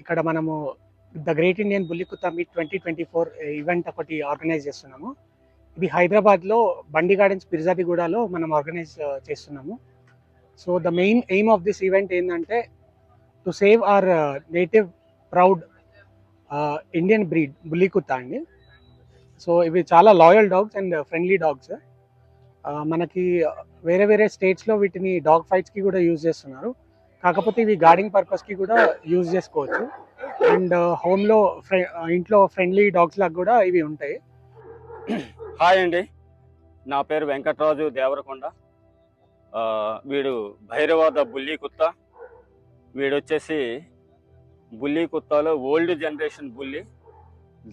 ఇక్కడ మనము the great Indian bully kutta meet 2024 event ఒకటి ఆర్గనైజ్ చేస్తున్నాము. ఇది హైదరాబాద్లో బండి గార్డెన్స్ పిర్జాదిగూడలో మనం ఆర్గనైజ్ చేస్తున్నాము. So the main aim of this event ఏంటంటే to save our native proud Indian breed bully kutta అండి. సో ఇవి చాలా loyal dogs and friendly dogs. మనకి వేరే వేరే స్టేట్స్లో వీటిని డాగ్ ఫైట్స్కి కూడా యూజ్ చేస్తున్నారు. కాకపోతే ఇవి గార్డింగ్ పర్పస్కి కూడా యూజ్ చేసుకోవచ్చు. అండ్ హోమ్లో ఇంట్లో ఫ్రెండ్లీ డాగ్స్ లాగా కూడా ఇవి ఉంటాయి. హాయ్ అండి, నా పేరు వెంకటరాజు దేవరకొండ. వీడు భైరవాద బుల్లి కుత్తా. వీడు వచ్చేసి బుల్లి కుత్తాలో ఓల్డ్ జనరేషన్ బుల్లి,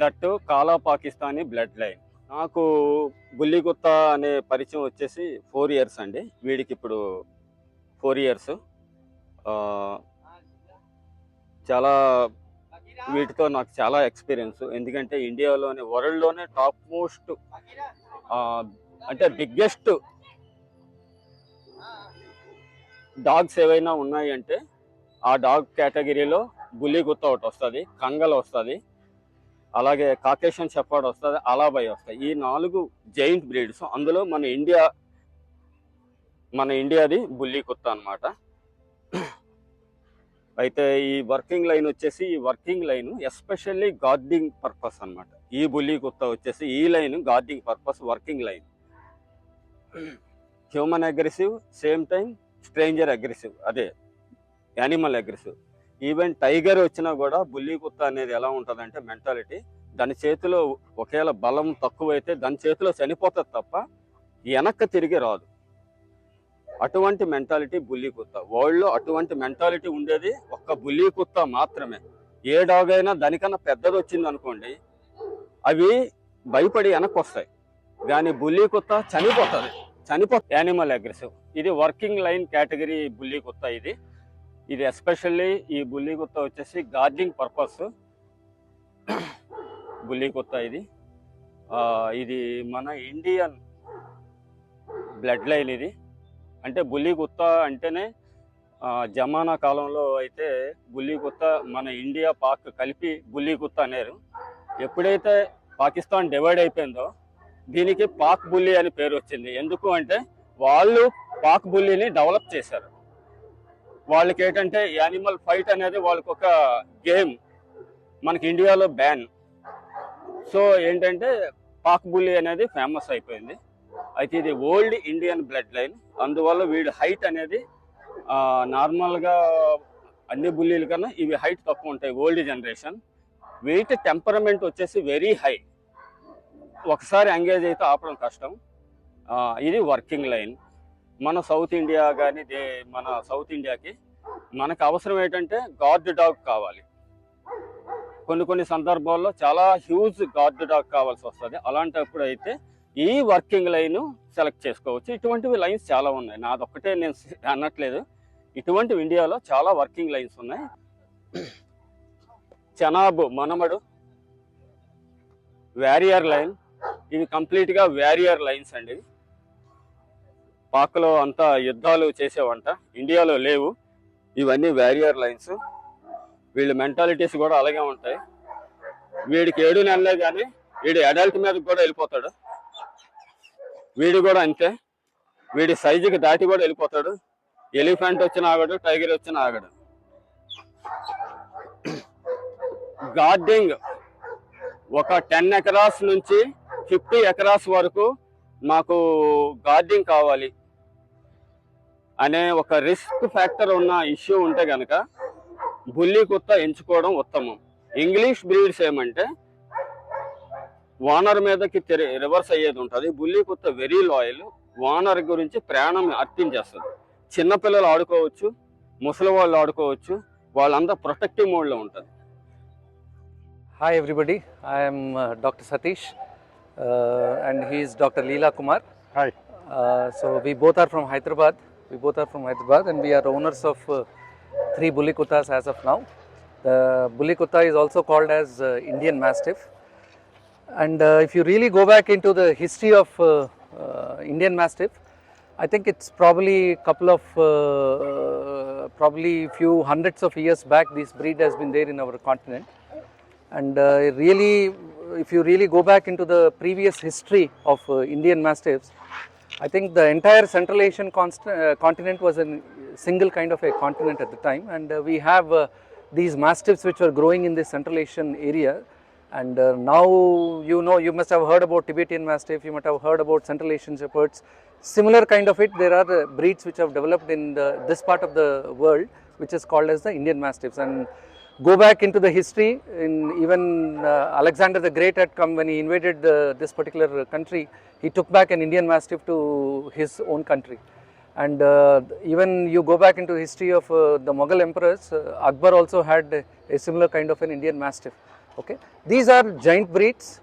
దట్టు కాలా పాకిస్తానీ బ్లడ్ లైన్. నాకు బుల్లి కుత్తా అనే పరిచయం వచ్చేసి 4 years అండి. వీడికి ఇప్పుడు 4 years. చాలా వీటితో నాకు చాలా ఎక్స్పీరియన్స్. ఎందుకంటే ఇండియాలోనే వరల్డ్లోనే టాప్ మోస్ట్ అంటే బిగ్గెస్ట్ డాగ్స్ ఏవైనా ఉన్నాయంటే ఆ డాగ్ కేటగిరీలో బుల్లి కుత్తా ఒకటి వస్తుంది, కంగల్ వస్తుంది, అలాగే కాకేషన్ షెపర్డ్ వస్తుంది, అలాబాయ్ వస్తాయి. ఈ 4 జైంట్ బ్రీడ్స్. అందులో మన ఇండియాది బుల్లి కుత్తా అన్నమాట. అయితే ఈ వర్కింగ్ లైన్ వచ్చేసి ఎస్పెషల్లీ గార్డింగ్ పర్పస్ అన్నమాట. ఈ బుల్లి కుత్తా వచ్చేసి ఈ line guarding purpose working line. Human aggressive, same time stranger aggressive, అదే యానిమల్ అగ్రెసివ్. ఈవెన్ టైగర్ వచ్చినా కూడా బుల్లి కుత్తా అనేది ఎలా ఉంటుందంటే మెంటాలిటీ, దాని చేతిలో ఒకవేళ బలం తక్కువైతే దాని చేతిలో చనిపోతుంది తప్ప వెనక్కి తిరిగి రాదు. అటువంటి మెంటాలిటీ బుల్లి కుత్తా. వరల్డ్లో అటువంటి మెంటాలిటీ ఉండేది ఒక్క బుల్లి కుత్తా మాత్రమే. ఏ డాగ్ అయినా దానికన్నా పెద్దది వచ్చింది అనుకోండి, అవి భయపడి వెనక్కి వస్తాయి, కానీ బుల్లి కుత్తా చనిపోతుంది. Animal aggressive. ఇది వర్కింగ్ లైన్ కేటగిరీ బుల్లి కుత్తా. ఇది ఎస్పెషల్లీ ఈ బుల్లి కుత్తా వచ్చేసి గార్డింగ్ పర్పస్ బుల్లి కుత్తా. ఇది మన ఇండియన్ బ్లడ్ లైన్. ఇది అంటే బుల్లి కుత్తా అంటేనే జమానా కాలంలో అయితే బుల్లి కుత్తా మన ఇండియా పాక్ కలిపి బుల్లి కుత్తా అనేరు. ఎప్పుడైతే పాకిస్తాన్ డివైడ్ అయిపోయిందో దీనికి పాక్ బుల్లి అని పేరు వచ్చింది. ఎందుకు అంటే వాళ్ళు పాక్ బుల్లిని డెవలప్ చేశారు. వాళ్ళకి ఏంటంటే యానిమల్ ఫైట్ అనేది వాళ్ళకి ఒక గేమ్, మనకి ఇండియాలో బ్యాన్. సో ఏంటంటే పాక్ బుల్లి అనేది ఫేమస్ అయిపోయింది. అయితే ఇది ఓల్డ్ ఇండియన్ బ్లడ్ లైన్. అందువల్ల వీడి హైట్ అనేది నార్మల్గా అన్ని బుల్లీల కన్నా ఇవి హైట్ తక్కువ ఉంటాయి, ఓల్డ్ జనరేషన్. వీటి టెంపరమెంట్ వచ్చేసి వెరీ హై. ఒకసారి ఎంగేజ్ అయితే ఆపడం కష్టం. ఇది వర్కింగ్ లైన్. మన సౌత్ ఇండియా కానీ మన సౌత్ ఇండియాకి మనకు అవసరం ఏంటంటే గార్డ్ డాగ్ కావాలి. కొన్ని సందర్భాల్లో చాలా హ్యూజ్ గార్డ్ డాగ్ కావాల్సి వస్తుంది. అలాంటప్పుడు అయితే ఈ వర్కింగ్ లైన్ సెలెక్ట్ చేసుకోవచ్చు. ఇటువంటివి లైన్స్ చాలా ఉన్నాయి, నాదొక్కటే నేను అనట్లేదు. ఇటువంటివి ఇండియాలో చాలా వర్కింగ్ లైన్స్ ఉన్నాయి. చెనాబ్ మనమడు వ్యారియర్ లైన్. ఇవి కంప్లీట్గా వ్యారియర్ లైన్స్ అండి. పాక్లో అంతా యుద్ధాలు చేసేవంట, ఇండియాలో లేవు. ఇవన్నీ వ్యారియర్ లైన్స్. వీళ్ళ మెంటాలిటీస్ కూడా అలాగే ఉంటాయి. వీడికి 7 నెలలే కానీ వీడి అడల్ట్ మీద కూడా వెళ్ళిపోతాడు. వీడు కూడా అంతే, వీడి సైజుకి దాటి కూడా వెళ్ళిపోతాడు. ఎలిఫెంట్ వచ్చిన ఆగడు, టైగర్ వచ్చిన ఆగడు. గార్డింగ్ ఒక 10 acres నుంచి 50 acres వరకు మాకు గార్డింగ్ కావాలి అనే ఒక రిస్క్ ఫ్యాక్టర్ ఉన్న ఇష్యూ ఉంటే కనుక బుల్లి కుత్తా ఎంచుకోవడం ఉత్తమం. ఇంగ్లీష్ బ్రీడ్స్ ఏమంటే వానర్ మీదకి రివర్స్ అయ్యేది ఉంటుంది. బుల్లి కుత్తా వెరీ లాయల్, వానర్ గురించి ప్రాణం అర్పించేస్తుంది. చిన్నపిల్లలు ఆడుకోవచ్చు, ముసలి వాళ్ళు ఆడుకోవచ్చు, వాళ్ళంతా ప్రొటెక్టివ్ మోడ్లో ఉంటుంది. Hi everybody, I am Dr. Satish and he is Dr. Leela Kumar. Hi. So we both are from Hyderabad. And we are owners of 3 Bulli Kuttas as of now. The Bulli Kutta is also called as Indian Mastiff. And if you really go back into the history of Indian Mastiff, I think it's probably a couple of probably few hundreds of years back this breed has been there in our continent. And really, if you really go back into the previous history of Indian Mastiffs, I think the entire Central Asian continent was a single kind of a continent at the time, and we have these Mastiffs which were growing in this Central Asian area. And now you must have heard about Tibetan Mastiff, you might have heard about Central Asian Shepherds. Similar kind of it, there are breeds which have developed in this part of the world, which is called as the Indian Mastiffs. And go back into the history, in even Alexander the Great had come when he invaded this particular country. He took back an Indian Mastiff to his own country. And even you go back into history of the Mughal emperors, Akbar also had a similar kind of an Indian Mastiff. Okay, these are giant breeds,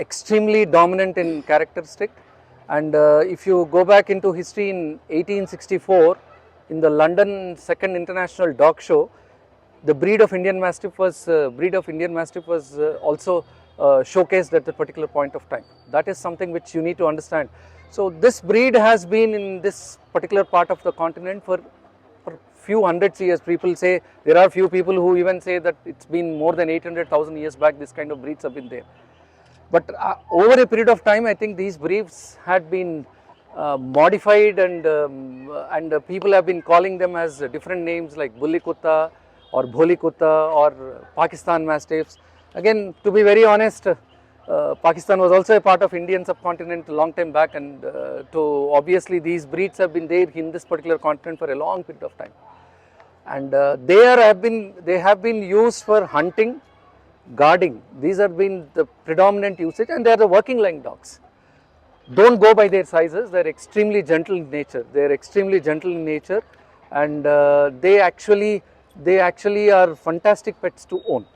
extremely dominant in characteristic. And if you go back into history in 1864, in the London Second International Dog Show, the breed of Indian Mastiff was also showcased at that particular point of time. That is something which you need to understand. So this breed has been in this particular part of the continent for few hundreds years. People say, there are few people who even say that it's been more than 800,000 years back this kind of breeds have been there. But over a period of time, I think these breeds had been modified, and people have been calling them as different names like Bulli Kutta or Bholi Kutta or Pakistan Mastiffs. Again, to be very honest, Pakistan was also a part of Indian subcontinent a long time back, and obviously these breeds have been there in this particular continent for a long period of time. And they have been used for hunting, guarding. These have been the predominant usage, and they are the working line dogs. Don't go by their sizes, they are extremely gentle in nature. And they actually are fantastic pets to own.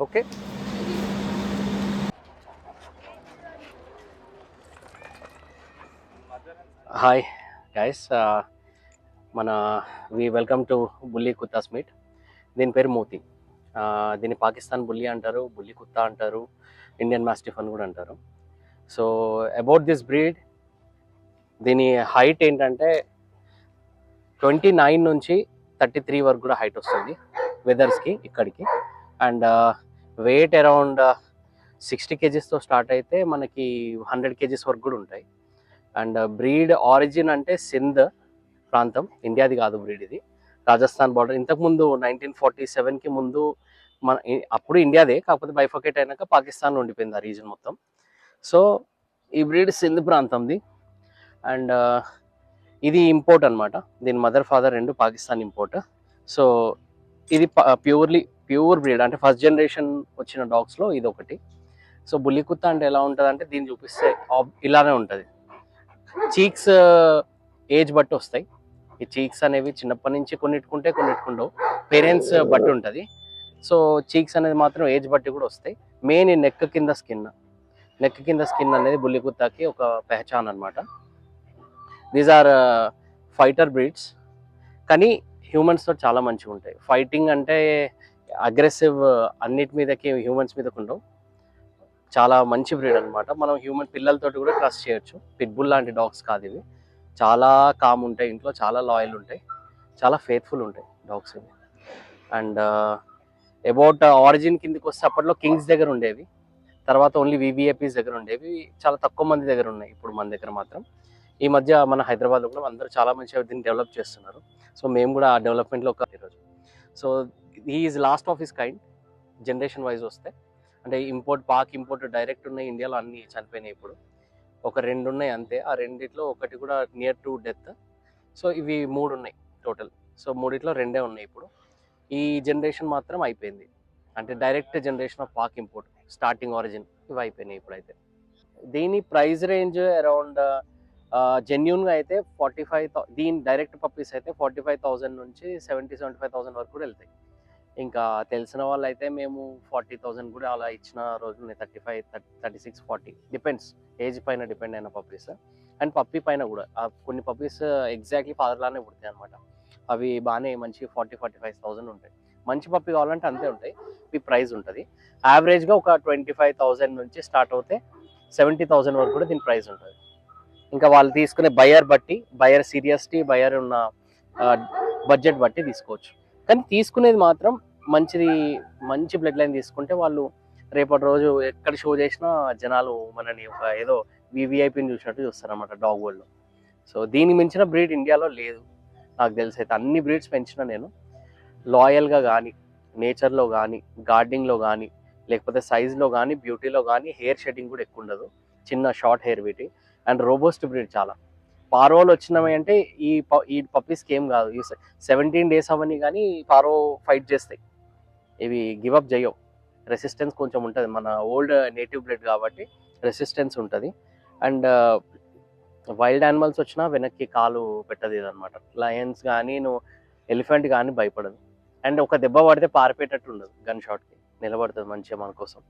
Okay. Hi guys, we welcome to Bulli Kutta's meet. దీని పేరు మోతి. దీన్ని పాకిస్తాన్ బుల్లి అంటారు, బుల్లి కుత్తా అంటారు, Indian mastiff అని కూడా అంటారు. సో అబౌట్ దిస్ బ్రీడ్, దీని హైట్ ఏంటంటే 29 నుంచి 33 వరకు కూడా హైట్ వస్తుంది వెదర్స్కి ఇక్కడికి. అండ్ వెయిట్ అరౌండ్ 60 kgsతో స్టార్ట్ అయితే మనకి 100 kgs వరకు కూడా ఉంటాయి. అండ్ బ్రీడ్ ఆరిజిన్ అంటే సింధ్ ప్రాంతం, ఇండియాది కాదు బ్రీడ్, ఇది రాజస్థాన్ బార్డర్. ఇంతకుముందు 1947కి ముందు అప్పుడు ఇండియాదే, కాకపోతే బైఫోకేట్ అయినాక పాకిస్తాన్ ఉండిపోయింది ఆ రీజన్ మొత్తం. సో ఈ బ్రీడ్ సింధ్ ప్రాంతంది. అండ్ ఇది ఇంపోర్ట్ అనమాట. దీని మదర్ ఫాదర్ రెండు పాకిస్తాన్ ఇంపోర్ట్. సో ఇది ప్యూర్ బ్రీడ్, అంటే ఫస్ట్ జనరేషన్ వచ్చిన డాగ్స్లో ఇది ఒకటి. సో బుల్లి కుత్తా అంటే ఎలా ఉంటుంది అంటే, దీన్ని చూపిస్తే ఇలానే ఉంటుంది. చీక్స్ ఏజ్ బట్టి వస్తాయి. ఈ చీక్స్ అనేవి చిన్నప్పటి నుంచి కొన్నిట్టుకుంటే కొన్నిట్టుకుండవు, పేరెంట్స్ బట్టి ఉంటుంది. సో చీక్స్ అనేది మాత్రం ఏజ్ బట్టి కూడా వస్తాయి. మెయిన్ ఈ నెక్ కింద స్కిన్ అనేది బుల్లి కుత్తాకి ఒక పెహచాన్ అనమాట. దీస్ ఆర్ ఫైటర్ బ్రీడ్స్, కానీ హ్యూమన్స్తో చాలా మంచిగా ఉంటాయి. ఫైటింగ్ అంటే అగ్రెసివ్ అన్నిటి మీదకి హ్యూమన్స్ మీదకి ఉండవు. చాలా మంచి బ్రీడ్ అనమాట. మనం హ్యూమన్ పిల్లలతో కూడా ట్రస్ట్ చేయొచ్చు. పిట్బుల్ లాంటి డాగ్స్ కాదు ఇవి. చాలా కామ్ ఉంటాయి, ఇంట్లో చాలా లాయల్ ఉంటాయి, చాలా ఫెయిత్ఫుల్ ఉంటాయి డాగ్స్ ఇవి. అండ్ అబౌట్ ఆరిజిన్ కిందకి వస్తే, అప్పట్లో కింగ్స్ దగ్గర ఉండేవి, తర్వాత ఓన్లీ వివిఐపీస్ దగ్గర ఉండేవి, చాలా తక్కువ మంది దగ్గర ఉన్నాయి. ఇప్పుడు మన దగ్గర మాత్రం ఈ మధ్య మన హైదరాబాద్లో కూడా అందరూ చాలా మంచిగా దీన్ని డెవలప్ చేస్తున్నారు. సో మేము కూడా ఆ డెవలప్మెంట్లో ఒక ఈరోజు. So he is lost of his kind generation wise వస్తే. అంటే పాక్ ఇంపోర్ట్ డైరెక్ట్ ఉన్నాయి, ఇండియాలో అన్నీ చనిపోయినాయి. ఇప్పుడు ఒక 2 ఉన్నాయి అంతే. ఆ రెండిట్లో ఒకటి కూడా నియర్ టు డెత్. సో ఇవి 3 ఉన్నాయి టోటల్. సో 3లో 2 ఉన్నాయి ఇప్పుడు. ఈ జనరేషన్ మాత్రం అయిపోయింది, అంటే direct generation of Pak import starting origin ఇవి అయిపోయినాయి ఇప్పుడైతే. దీని ప్రైస్ రేంజ్ అరౌండ్ జెన్యున్గా అయితే 45,000, దీని డైరెక్ట్ పప్పీస్ అయితే 45,000 నుంచి 70,000-75,000 వరకు కూడా వెళ్తాయి. ఇంకా తెలిసిన వాళ్ళు అయితే మేము 40,000 కూడా అలా ఇచ్చిన రోజులు ఉన్నాయి. 35, 36, 40 డిపెండ్స్, ఏజ్ పైన డిపెండ్ అయిన పప్పీస్. అండ్ పప్పీ పైన కూడా కొన్ని పప్పీస్ ఎగ్జాక్ట్లీ ఫాదర్లానే పుడతాయి అనమాట. అవి బాగానే మంచి 40,000-45,000 ఉంటాయి. మంచి పప్పీ కావాలంటే అంతే ఉంటాయి. ఈ ప్రైస్ ఉంటుంది. యావరేజ్గా ఒక 25,000 నుంచి స్టార్ట్ అవుతే 70,000 వరకు కూడా దీని ప్రైస్ ఉంటుంది. ఇంకా వాళ్ళు తీసుకునే బయర్ బట్టి, బయర్ సీరియస్టీ, బయర్ ఉన్న బడ్జెట్ బట్టి తీసుకోవచ్చు. కానీ తీసుకునేది మాత్రం మంచి బ్లడ్ లైన్ తీసుకుంటే వాళ్ళు రేపటి రోజు ఎక్కడ షో చేసినా జనాలు మనని ఒక ఏదో వివిఐపిని చూసినట్టు చూస్తారన్నమాట డాగ్ వరల్డ్లో. సో దీనికి మించిన బ్రీడ్ ఇండియాలో లేదు నాకు తెలిసి. అయితే అన్ని బ్రీడ్స్ పెంచిన నేను లాయల్గా కానీ, నేచర్లో కానీ, గార్డెనింగ్లో కానీ, లేకపోతే సైజ్లో కానీ, బ్యూటీలో కానీ, హెయిర్ షెడ్డింగ్ కూడా ఎక్కువ ఉండదు, చిన్న షార్ట్ హెయిర్ వీటి. అండ్ రోబోస్ట్ బ్రీడ్ చాలా. పారోలు వచ్చినవి అంటే ఈ పప్పీస్కి ఏం కాదు, ఈ 17 days అవన్నీ కానీ పారో ఫైట్ చేస్తాయి, ఇవి గివప్ చేయవు. రెసిస్టెన్స్ కొంచెం ఉంటుంది, మన ఓల్డ్ నేటివ్ బ్లడ్ కాబట్టి రెసిస్టెన్స్ ఉంటుంది. అండ్ వైల్డ్ యానిమల్స్ వచ్చినా వెనక్కి కాలు పెట్టదు ఇదనమాట. లయన్స్ కానీ ఎలిఫెంట్ కానీ భయపడదు. అండ్ ఒక దెబ్బ పడితే పారిపోయేటట్టు ఉండదు, గన్ షాట్కి నిలబడుతుంది మంచిగా మన కోసం.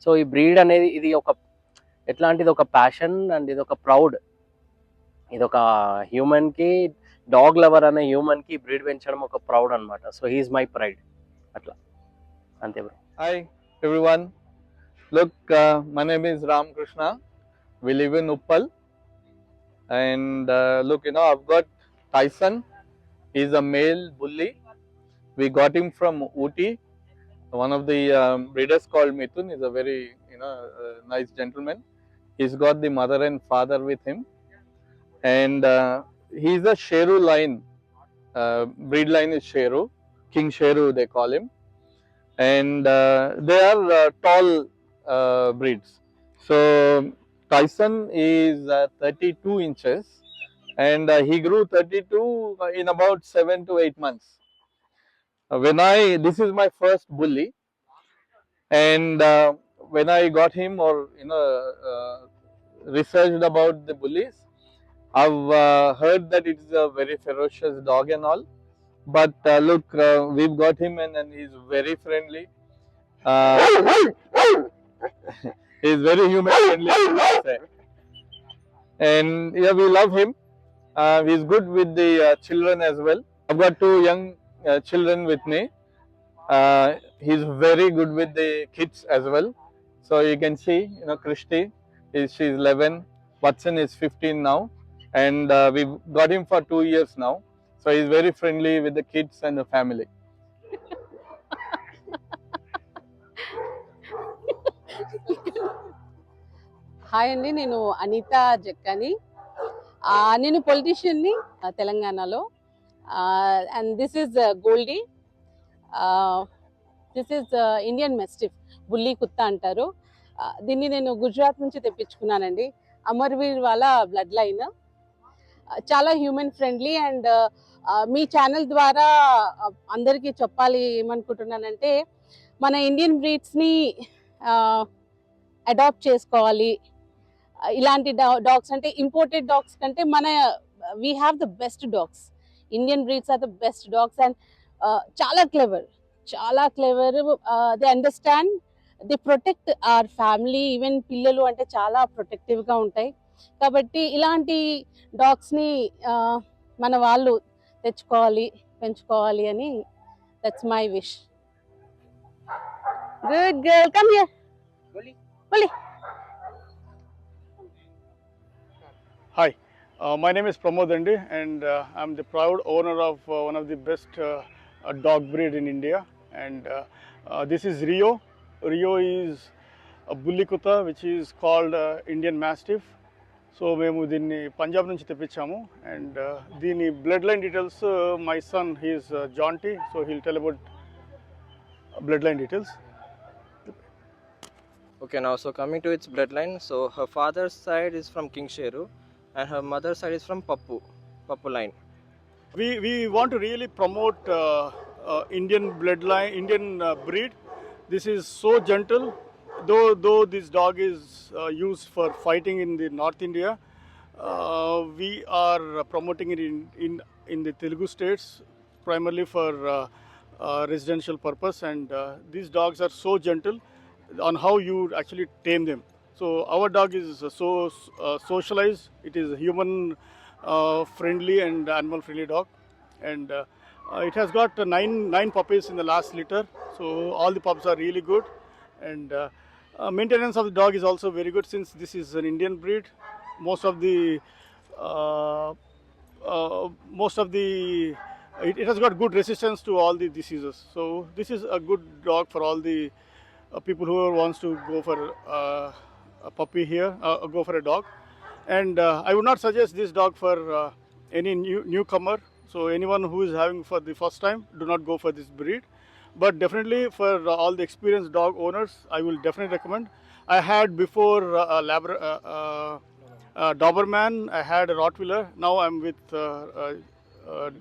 సో ఈ బ్రీడ్ అనేది ఇది ఒక ఎట్లాంటిది, ఒక ప్యాషన్ అండ్ ఇది ఒక ప్రౌడ్. ఇది ఒక హ్యూమన్కి, డాగ్ లవర్ అనే హ్యూమన్కి బ్రీడ్ పెంచడం ఒక ప్రౌడ్ అనమాట. సో హీఈస్ మై ప్రైడ్ అట్లా, అంతే bro. Hi everyone. Look, my name is Ram Krishna. We live in Uppal, and look, I've got Tyson. He's a male bully. We got him from Ooty. One of the breeders called Mithun. He's a very nice gentleman. He's got the mother and father with him, and he's a Sheru line. Breed line is Sheru, King Sheru they call him. And they are tall breeds. So Tyson is 32 inches, and he grew 32 in about 7 to 8 months. This is my first bully, and when I got him, or researched about the bullies, I've heard that it's a very ferocious dog and all. But look, we've got him, and he's very friendly. He's very human friendly, I must say. And yeah, we love him. He's good with the children as well. I've got 2 young children with me. He's very good with the kids as well. So you can see, Krishti, she's 11. Watson is 15 now, and we've got him for 2 years now. So he's very friendly with the kids and the family. Hi అండి, నేను అనితా జక్కని. నేను పొలిటీషియన్ని తెలంగాణలో. And this is Goldie. This is Indian mastiff, bully kutta అంటారు. దీన్ని నేను గుజరాత్ నుంచి తెప్పించుకున్నానండి. అమర్వీర్ వాళ్ళ బ్లడ్ లైన్. చాలా హ్యూమన్ ఫ్రెండ్లీ. అండ్ మీ ఛానల్ ద్వారా అందరికీ చెప్పాలి ఏమనుకుంటున్నానంటే, మన ఇండియన్ బ్రీడ్స్ని అడాప్ట్ చేసుకోవాలి. ఇలాంటి డాగ్స్ అంటే ఇంపోర్టెడ్ డాగ్స్ కంటే we have the best dogs. Indian breeds are the best dogs. And చాలా clever. They understand, they protect our family. Even పిల్లలు అంటే చాలా ప్రొటెక్టివ్గా ఉంటాయి. కాబట్టి ఇలాంటి డాగ్స్ని మన వాళ్ళు తెచ్చుకోవాలి, పెంచుకోవాలి అని. That's my wish. Good girl, come here. Bully. Hi, my name is Pramod Andi, and I'm the proud owner of one of the best dog breed in India. And this is Rio. Rio is a bully kutta which is called Indian Mastiff. So మేము దీన్ని పంజాబ్ నుంచి తెప్పించాము. And దీని blood line details, my son he is Jonty, so heal tell about blood line details. Okay, now so coming to its bloodline, so her father's side is from King Sheru and her mother's side is from Pappu line. We want to really promote Indian bloodline, Indian breed. This is so gentle, though this dog is used for fighting in the North India. We are promoting it in the Telugu states, primarily for residential purpose. And these dogs are so gentle on how you actually tame them. So our dog is so socialized. It is a human friendly and animal friendly dog, and it has got nine puppies in the last litter. So all the pups are really good, and maintenance of the dog is also very good. Since this is an Indian breed, most of the it has got good resistance to all the diseases. So this is a good dog for all the people who wants to go for a puppy here, go for a dog. And I would not suggest this dog for any newcomer. So anyone who is having for the first time, do not go for this breed. But definitely for all the experienced dog owners, I will definitely recommend. I had before Doberman, I had a Rottweiler. Now I'm with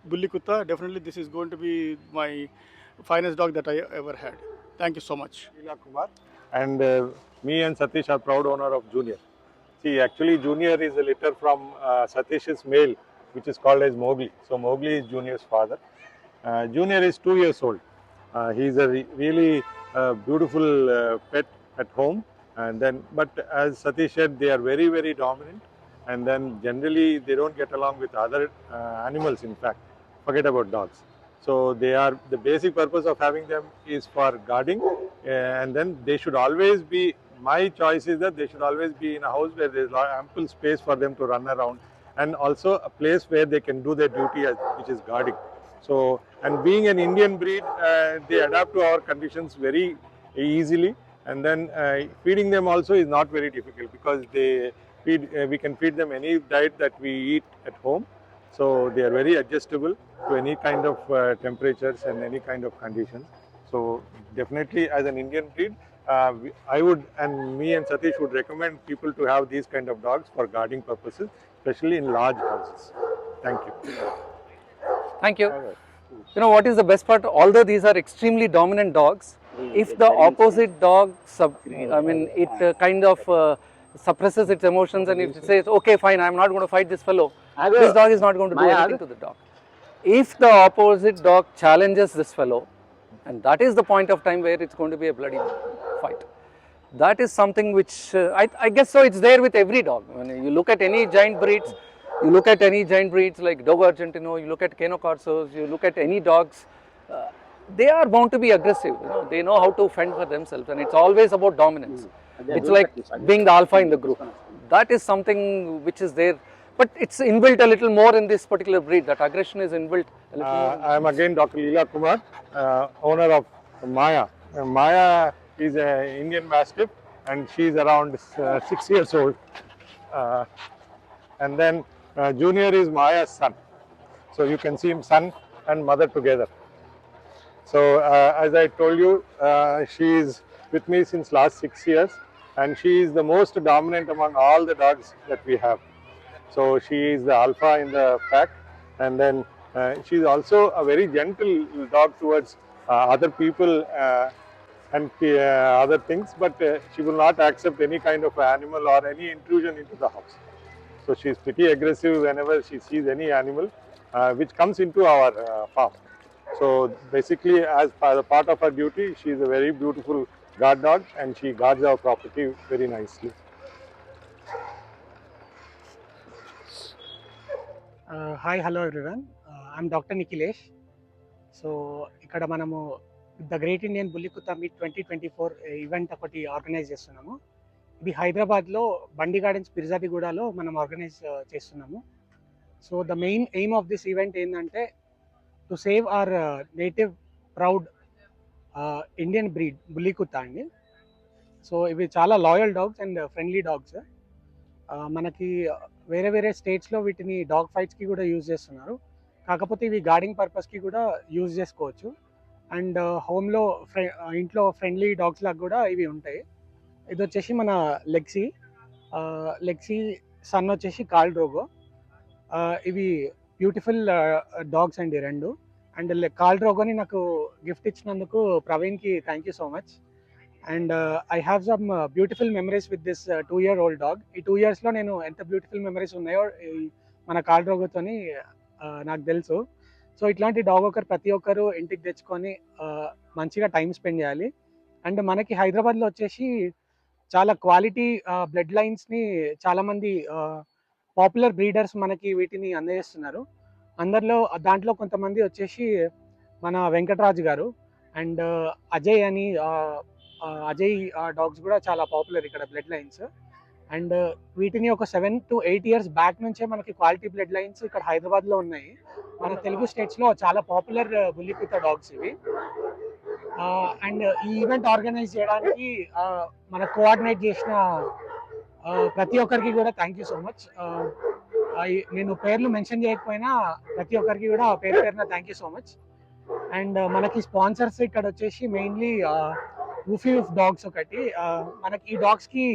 Bully Kutta. Definitely this is going to be my finest dog that I ever had. Thank you so much. Leela Kumar, and me and Satish are proud owner of Junior. See, actually Junior is a litter from Satish's male, which is called as Mowgli. So Mowgli is Junior's father. Junior is 2 years old. He is a really beautiful pet at home. And then, but as Satish said, they are very, very dominant. And then generally they don't get along with other animals. In fact, forget about dogs. So they are, the basic purpose of having them is for guarding, and then they should always be, my choice is that they should always be in a house where there is ample space for them to run around, and also a place where they can do their duty, which is guarding. So, and being an Indian breed, they adapt to our conditions very easily, and then feeding them also is not very difficult, because they feed, we can feed them any diet that we eat at home. So they are very adjustable to any kind of temperatures and any kind of conditions. So definitely as an Indian breed, I would, and me and Satish would recommend people to have these kind of dogs for guarding purposes, especially in large houses. Thank you. Thank you. You know what is the best part? Although these are extremely dominant dogs, if the opposite dog, kind of suppresses its emotions, and if it says, okay, fine, I'm not going to fight this fellow, this dog is not going to do anything to the dog. If the opposite dog challenges this fellow, and that is the point of time where it's going to be a bloody fight. That is something which I guess so. It's there with every dog. When you look at any giant breeds, like Dogo Argentino, you look at Cane Corsos, you look at any dogs, they are bound to be aggressive. You know, they know how to fend for themselves, and it's always about dominance. It's like being the alpha in the group. That is something which is there, but it's inbuilt a little more in this particular breed. That aggression is inbuilt a little more. I am again Dr. Leela Kumar, owner of Maya. Maya is an Indian Mastiff, and she is around 6 years old. And then Junior is Maya's son. So you can see him, son and mother together. So as I told you, she is with me since last 6 years, and she is the most dominant among all the dogs that we have. So she is the alpha in the pack, and then she is also a very gentle dog towards other people and other things, but she will not accept any kind of animal or any intrusion into the house. So she is pretty aggressive whenever she sees any animal which comes into our farm. So basically, as part of her duty, she is a very beautiful guard dog, and she guards our property very nicely. Hi, hello everyone. I'm Dr. Nikhilesh. So ఇక్కడ మనము the great Indian bully kutta meet 2024 event ఒకటి organise చేస్తున్నాము. ఇది హైదరాబాద్లో Bandi Gardens పిర్జాదిగూడలో మనం organise చేస్తున్నాము. So the main aim of this event ఏంటంటే to save our native proud Indian breed bully kutta అండి. సో ఇవి చాలా loyal dogs and friendly dogs. మనకి వేరే వేరే స్టేట్స్లో వీటిని డాగ్ ఫైట్స్కి కూడా యూజ్ చేస్తున్నారు. కాకపోతే ఇవి గార్డింగ్ పర్పస్కి కూడా యూజ్ చేసుకోవచ్చు. అండ్ హోమ్లో ఇంట్లో ఫ్రెండ్లీ డాగ్స్ లాగా కూడా ఇవి ఉంటాయి. ఇది వచ్చేసి మన లెక్సీ సన్ వచ్చేసి కాల్ డ్రోగో. ఇవి బ్యూటిఫుల్ డాగ్స్ అండి రెండు. అండ్ కాల్ డ్రోగోని నాకు గిఫ్ట్ ఇచ్చినందుకు ప్రవీణ్కి thank you so much. And I have some beautiful memories with this 2-year-old dog. ఈ 2 yearsలో నేను ఎంత బ్యూటిఫుల్ మెమరీస్ ఉన్నాయో మన కాల్ డ్రోగోతోని నాకు తెలుసు. సో ఇట్లాంటి డాగ్ ప్రతి ఒక్కరు ఇంటికి తెచ్చుకొని మంచిగా టైం స్పెండ్ చేయాలి. అండ్ మనకి హైదరాబాద్లో వచ్చేసి చాలా క్వాలిటీ బ్లడ్ లైన్స్ని చాలామంది పాపులర్ బ్రీడర్స్ మనకి వీటిని అందజేస్తున్నారు. దాంట్లో కొంతమంది వచ్చేసి మన వెంకటరాజు గారు అండ్ అజయ్ అని అజయ్ డాగ్స్ కూడా చాలా పాపులర్ ఇక్కడ బ్లడ్ లైన్స్. అండ్ వీటిని ఒక 7 to 8 years బ్యాక్ నుంచే మనకి క్వాలిటీ బ్లడ్ లైన్స్ ఇక్కడ హైదరాబాద్లో ఉన్నాయి. మన తెలుగు స్టేట్స్లో చాలా పాపులర్ బుల్లికుత్త డాగ్స్ ఇవి. అండ్ ఈ ఈవెంట్ ఆర్గనైజ్ చేయడానికి మన కోఆర్డినేట్ చేసిన ప్రతి ఒక్కరికి కూడా థ్యాంక్ యూ సో మచ్. నేను పేర్లు మెన్షన్ చేయకపోయినా ప్రతి ఒక్కరికి కూడా పేరున thank you so much. And మనకి స్పాన్సర్స్ ఇక్కడ వచ్చేసి మెయిన్లీ ఊఫీ ఊఫ్ డాగ్స్ ఒకటి. మనకి ఈ డాగ్స్కి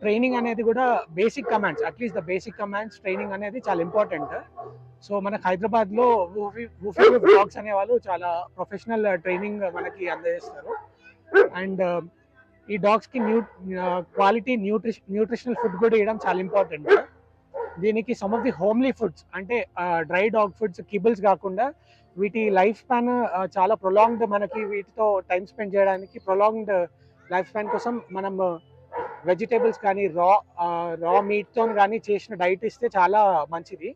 ట్రైనింగ్ అనేది కూడా basic commands, at least the basic commands training అనేది చాలా ఇంపార్టెంట్. సో మనకు హైదరాబాద్లో ఊఫీ ఊఫ్ డాగ్స్ అనేవాళ్ళు చాలా ప్రొఫెషనల్ ట్రైనింగ్ మనకి అందజేస్తారు. అండ్ ఈ డాగ్స్కి క్వాలిటీ న్యూట్రిషనల్ ఫుడ్ కూడా ఇవ్వడం చాలా ఇంపార్టెంట్. దీనికి some of the homely foods అంటే డ్రై డాగ్ ఫుడ్స్, కిబుల్స్ కాకుండా వీటి లైఫ్ స్పాన్ చాలా ప్రొలాంగ్డ్, మనకి వీటితో టైం స్పెండ్ చేయడానికి ప్రొలాంగ్డ్ లైఫ్ స్పాన్ కోసం మనం వెజిటేబుల్స్ కానీ రా మీట్తో కానీ చేసిన డైట్ ఇస్తే చాలా మంచిది.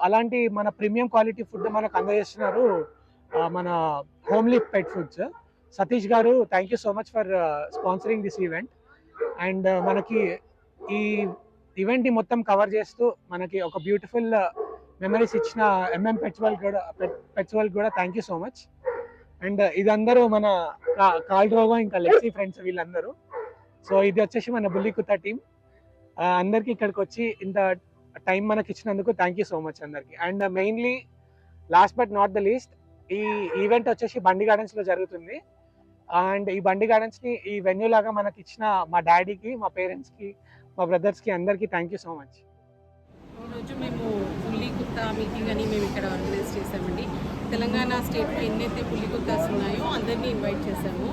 అలాంటి మన ప్రీమియం క్వాలిటీ ఫుడ్ మనకు అందజేస్తున్నారు మన హోమ్లీ పెట్ ఫుడ్స్. సతీష్ గారు thank you so much for sponsoring this event. అండ్ మనకి ఈ ఈవెంట్ని మొత్తం కవర్ చేస్తూ మనకి ఒక బ్యూటిఫుల్ మెమరీస్ ఇచ్చిన ఎంఎం పెట్స్ వరల్డ్ కూడా thank you so much. And ఇదందరూ మన కాల్డ్రోగో ఇంకా లెక్సీ ఫ్రెండ్స్ వీళ్ళందరూ. సో ఇది వచ్చేసి మన బుల్లికుత్త టీం. అందరికీ ఇక్కడికి వచ్చి ఇంత టైం మనకి ఇచ్చినందుకు థ్యాంక్ యూ సో మచ్ అందరికి. And mainly last but not the least, ఈ ఈవెంట్ వచ్చేసి బండి గార్డెన్స్లో జరుగుతుంది. అండ్ ఈ బండి గార్డెన్స్ని ఈ వెన్యూ లాగా మనకి ఇచ్చిన మా డాడీకి, మా పేరెంట్స్కి, మా బ్రదర్స్కి అందరికీ థ్యాంక్ యూ సో మచ్. ఈరోజు మేము బుల్లికుత్త మీటింగ్ అని మేము ఇక్కడ ఆర్గనైజ్ చేసామండి. తెలంగాణ స్టేట్లో ఎన్నైతే బుల్లికుత్తాస్ ఉన్నాయో అందరినీ ఇన్వైట్ చేసాము.